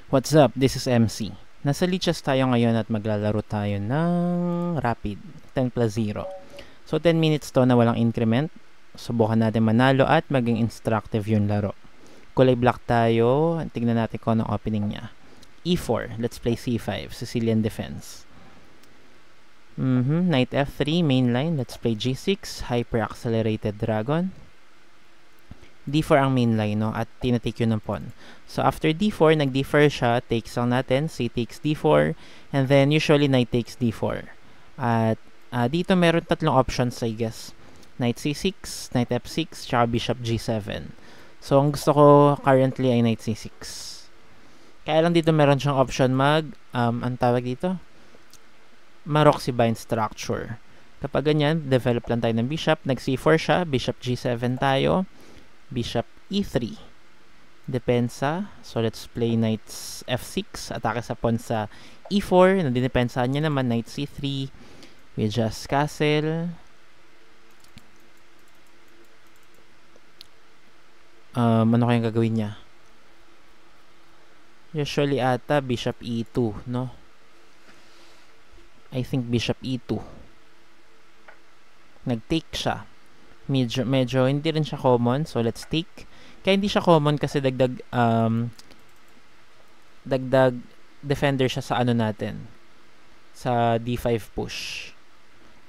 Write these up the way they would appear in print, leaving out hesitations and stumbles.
What's up? This is MC. Nasa Lichess tayo ngayon at maglalaro tayo ng Rapid 10 plus 0. So 10 minutes to na walang increment. Subukan natin manalo at maging instructive yung laro. Kulay black tayo. Tignan natin kung anong opening niya. E4. Let's play C5. Sicilian defense. Knight F3. Main line. Let's play G6. Hyper accelerated dragon. D4 ang main line, no? At tinatake yun ng pawn. So, after D4, nag-D4 siya, takes lang natin, C takes D4, and then usually Knight takes D4. At dito meron tatlong options, I guess. Knight C6, Knight F6, tsaka Bishop G7. So, ang gusto ko currently ay Knight C6. Kaya lang dito meron siyang option ang tawag dito? Maroxy bind structure. Kapag ganyan, develop lang tayo ng bishop, nag-C4 siya, Bishop G7 tayo, Bishop E3. Depensa. So, let's play Knight F6. Atake sa pawn sa E4. Nadidepensahan niya naman Knight C3. We just castle. Ano kayang gagawin niya? Usually ata Bishop E2, no? I think Bishop E2. Nag-take siya. Medyo hindi rin siya common, so let's take. Kaya hindi siya common kasi dagdag defender siya sa ano natin, sa D5 push.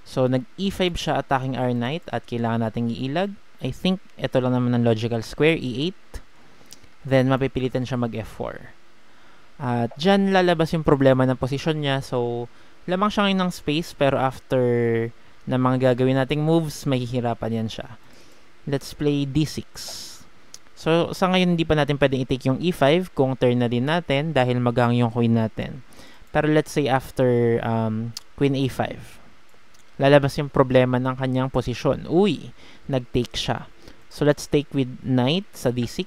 So nag E5 siya, attacking our knight, at kailangan nating iilag. I think ito lang naman ang logical square, E8. Then mapipilitan siya mag F4. At dyan lalabas yung problema ng posisyon niya. So lamang siya ngayon ng space, pero after na mga gagawin nating moves, mahihirapan yan siya. Let's play D6. So, sa ngayon, hindi pa natin pwedeng i-take yung E5 kung turn na din natin dahil maghang yung queen natin. Pero let's say after Queen A5, lalabas yung problema ng kanyang posisyon. Uy, nag-take siya. So, let's take with Knight sa D6.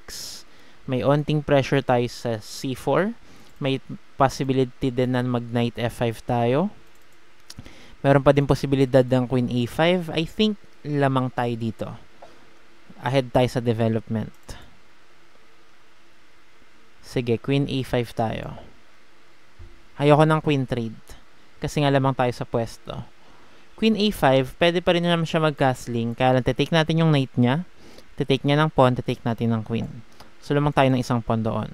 May onting pressure tayo sa C4. May possibility din na mag-Knight F5 tayo. Meron pa din posibilidad ng Queen A5. I think lamang tayo dito. Ahead tayo sa development. Sige, Queen A5 tayo. Ayoko ng Queen trade. Kasi nga lamang tayo sa pwesto. Queen A5, pwede pa rin naman siya mag-castling. Kaya lang, titake natin yung knight niya. Titake niya ng pawn, titake natin ng queen. So, lamang tayo ng isang pawn doon.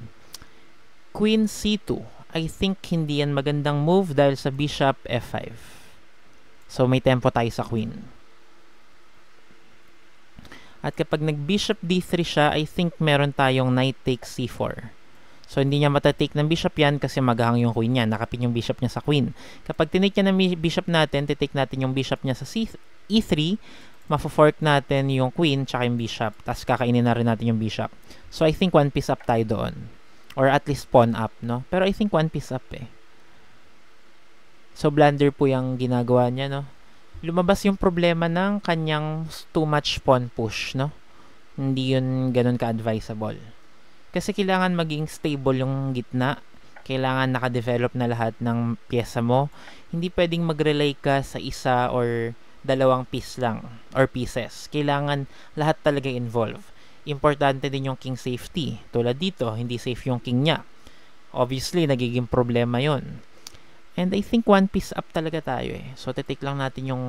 Queen C2. I think hindi yan magandang move dahil sa Bishop F5. So, may tempo tayo sa queen. At kapag nag-bishop d3 siya, I think meron tayong knight takes c4. So, hindi niya matatake ng bishop yan kasi maghahang yung queen niya. Nakapin yung bishop niya sa queen. Kapag tinake niya ng bishop natin, titake natin yung bishop niya sa e3, mafo-fork natin yung queen tsaka yung bishop. Tapos kakainin na rin natin yung bishop. So, I think one piece up tayo doon. Or at least pawn up, no? Pero I think one piece up eh. So, blunder po yung ginagawa niya, no? Lumabas yung problema ng kanyang too much pawn push, no? Hindi yun ganun ka-advisable. Kasi kailangan maging stable yung gitna. Kailangan naka-develop na lahat ng pyesa mo. Hindi pwedeng mag-rely ka sa isa or dalawang piece lang, or pieces. Kailangan lahat talaga involve. Importante din yung king safety. Tulad dito, hindi safe yung king niya. Obviously, nagiging problema yon. And I think one piece up talaga tayo eh. So, titake lang natin yung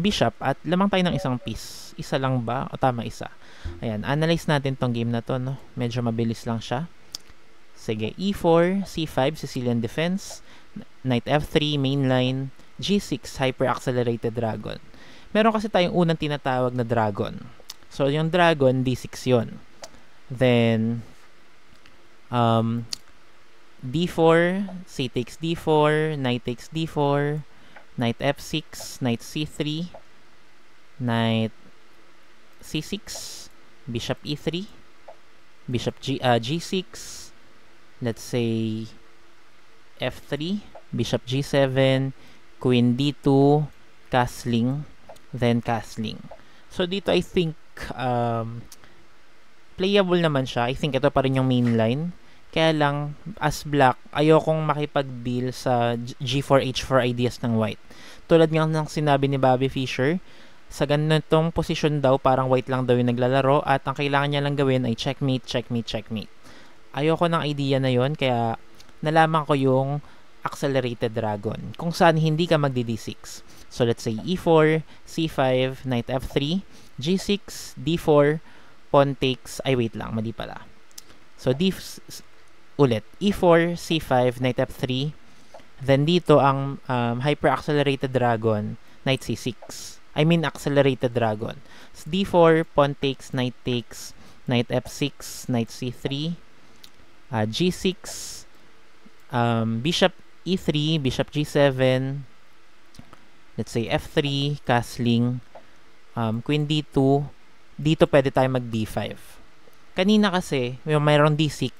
bishop at lamang tayo ng isang piece. Isa lang ba? O tama, isa. Ayan, analyze natin tong game na to, no? Medyo mabilis lang siya. Sige, E4, C5, Sicilian defense, Knight F3, mainline, G6, hyper accelerated dragon. Meron kasi tayong unang tinatawag na dragon. So, yung dragon, D6 yon. Then, D4, C takes D4, Knight takes D4, Knight F6, Knight C3, Knight C6, Bishop E3, Bishop G6, let's say F3, Bishop G7, Queen D2, castling, then castling. So dito I think playable naman siya. I think ito pa rin yung main line. Kaya lang, as black, ayokong makipag-deal sa G4, H4 ideas ng white. Tulad nga ng sinabi ni Bobby Fischer, Sa ganitong posisyon daw, parang white lang daw yung naglalaro at ang kailangan niya lang gawin ay checkmate, checkmate, checkmate. Ayoko ng idea na yon, kaya nalaman ko yung accelerated dragon kung saan hindi ka magdi-d6. So let's say e4, c5, knight f3, g6, d4, pawn takes, ay wait lang, mali pala. So ulit, e4, c5, knight f3, then dito ang hyper accelerated dragon, knight c6. I mean accelerated dragon. So, d4, pawn takes, knight f6, knight c3, g6, bishop e3, bishop g7, let's say f3, castling, queen d2, dito pwede tayo mag d5. Kanina kasi, mayroon d6,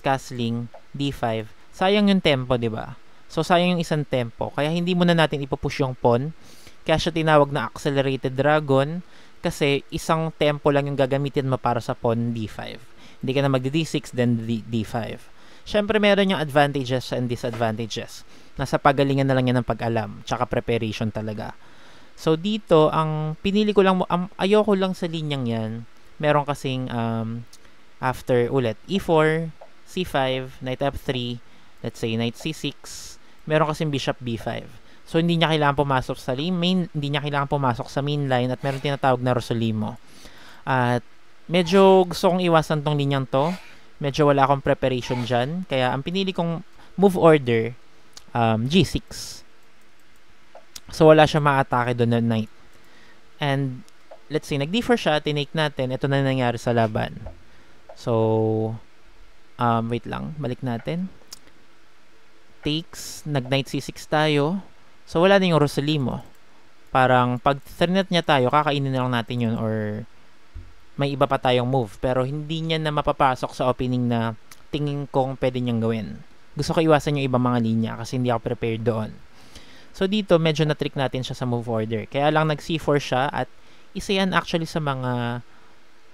castling, d5, sayang yung tempo, di ba? So, sayang yung isang tempo. Kaya hindi muna natin ipupush yung pawn. Kaya siya tinawag na accelerated dragon kasi isang tempo lang yung gagamitin mo para sa pawn d5. Hindi ka na magdi-d6 then d5. Syempre meron yung advantages and disadvantages. Nasa pagalingan na lang yan ng pag-alam tsaka preparation talaga. So dito, ang pinili ko lang, ayoko lang sa linyang yan. Meron kasing after ulit e4, c5, knight f3, let's say knight c6, meron kasing bishop b5. So, hindi niya kailangan pumasok sa hindi niya kailangan pumasok sa main line at meron tinatawag na Rosolimo. At medyo gusto kong iwasan tong linyang to. Medyo wala akong preparation dyan. Kaya, ang pinili kong move order, g6. So, wala siya ma-atake doon na knight. And, let's say, nag-d4 siya, tinake natin. Ito na nangyari sa laban. So, wait lang, balik natin. Takes, nag-knight c6 tayo. So, wala na yung Rosolimo. Parang, pag threat niya tayo, kakainin na lang natin yun or may iba pa tayong move. Pero, hindi niya na mapapasok sa opening na tingin kong pwede niyang gawin. Gusto ko iwasan yung ibang mga linya kasi hindi ako prepared doon. So, dito, medyo na-trick natin siya sa move order. Kaya lang, nag-c4 siya at isa yan actually sa mga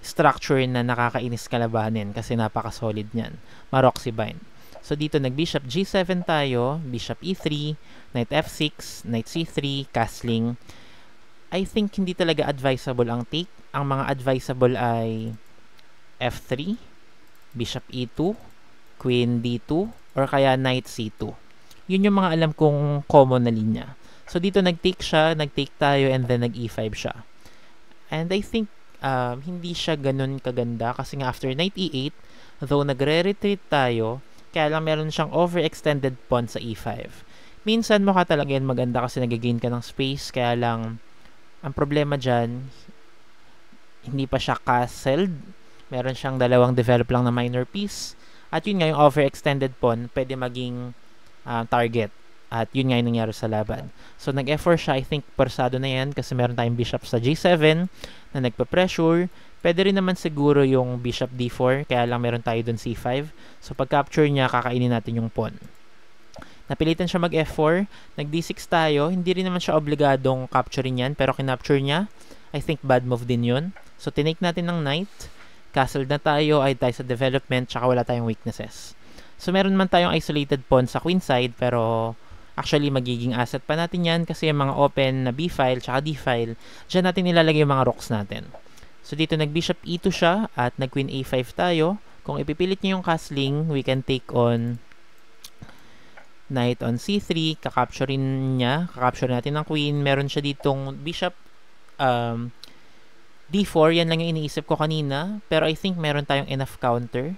structure na nakakainis kalabanin kasi napaka-solid niyan. Maroxy bind. So, dito nag-bishop g7 tayo, bishop e3, knight f6, knight c3, castling. I think hindi talaga advisable ang take. Ang mga advisable ay f3, bishop e2, queen d2, or kaya knight c2. Yun yung mga alam kong common na linya. So, dito nag-take siya, nag-take tayo, and then nag-e5 siya. And I think hindi siya ganun kaganda kasi nga after knight e8, though nagre-retreat tayo, kaya lang meron siyang overextended pawn sa e5. Minsan mukha talaga yan maganda kasi nag-gain ka ng space, kaya lang ang problema dyan, hindi pa siya castled. Meron siyang dalawang develop lang na minor piece. At yun nga yung overextended pawn, pwede maging target. At yun nga yung nangyari sa laban. So nag-f4 siya, I think persado na yan kasi meron tayong bishop sa g7 na nagpa-pressure. Pwede rin naman siguro yung bishop d4, kaya lang meron tayo dun c5. So pag-capture niya, kakainin natin yung pawn. Napilitan siya mag-f4, nag-d6 tayo. Hindi rin naman siya obligadong capturein yan, pero kinapture niya. I think bad move din yun. So tinake natin ng knight. Castle na tayo, ay tayo sa development, tsaka wala tayong weaknesses. So meron man tayong isolated pawn sa queen side, pero actually magiging asset pa natin yan kasi yung mga open na b-file tsaka d-file, dyan natin nilalagay yung mga rocks natin. So dito nag-bishop e2 siya at nag-queen a5 tayo. Kung ipipilit niyo yung castling, we can take on knight on c3, kakapturein niya, kakapture natin ng queen. Meron siya ditong bishop d4, yan lang yung iniisip ko kanina, pero I think meron tayong enough counter.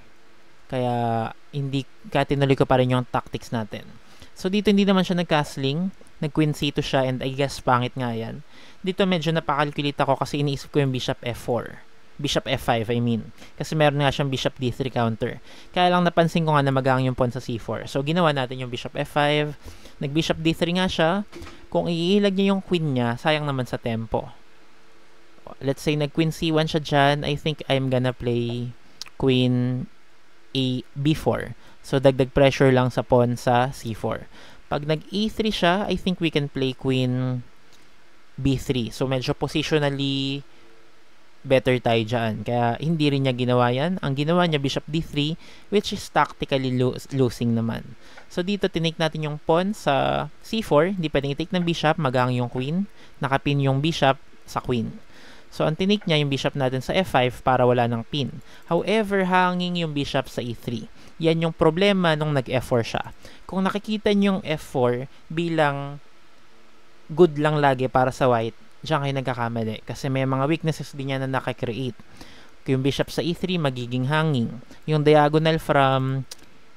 Kaya hindi tinuloy ko pa rin yung tactics natin. So dito hindi naman siya nag-castling, nag-queen c2 siya, and I guess pangit nga yan. Dito medyo napakalculate ako kasi iniisip ko yung bishop f4. Bishop f5, I mean. Kasi meron nga siyang bishop d3 counter. Kaya lang napansin ko nga na magang yung pawn sa c4. So ginawa natin yung bishop f5, nag-bishop d3 nga siya. Kung iilag niya yung queen niya, sayang naman sa tempo. Let's say nag-queen c1 siya dyan, I think I'm gonna play queen b4. So dagdag pressure lang sa pawn sa c4. Pag nag-e3 siya, I think we can play queen b3. So medyo positionally better tayo dyan. Kaya hindi rin niya ginawa yan. Ang ginawa niya bishop d3, which is tactically losing naman. So dito tinake natin yung pawn sa c4. Hindi pwedeng i-take ng bishop, magang yung queen. Nakapin yung bishop sa queen. So, ang tinake niya yung bishop natin sa f5 para wala ng pin. However, hanging yung bishop sa e3. Yan yung problema nung nag-f4 siya. Kung nakikita niyo yung f4 bilang good lang lagi para sa white, diyan kayo nagkakamali. Kasi may mga weaknesses din yan na nakakreate. Yung bishop sa e3, magiging hanging. Yung diagonal from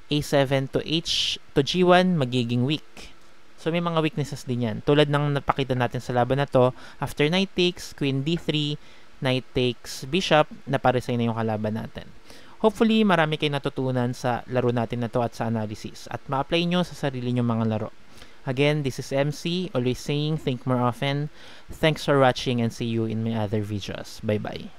a7 to h to g1, magiging weak. So, may mga weaknesses din yan. Tulad ng napakita natin sa laban na to, after knight takes, queen d3, knight takes bishop, naparesign na yung kalaban natin. Hopefully, marami kayong natutunan sa laro natin na to at sa analysis. At ma-apply nyo sa sarili nyo mga laro. Again, this is MC, always saying think more often. Thanks for watching and see you in my other videos. Bye-bye.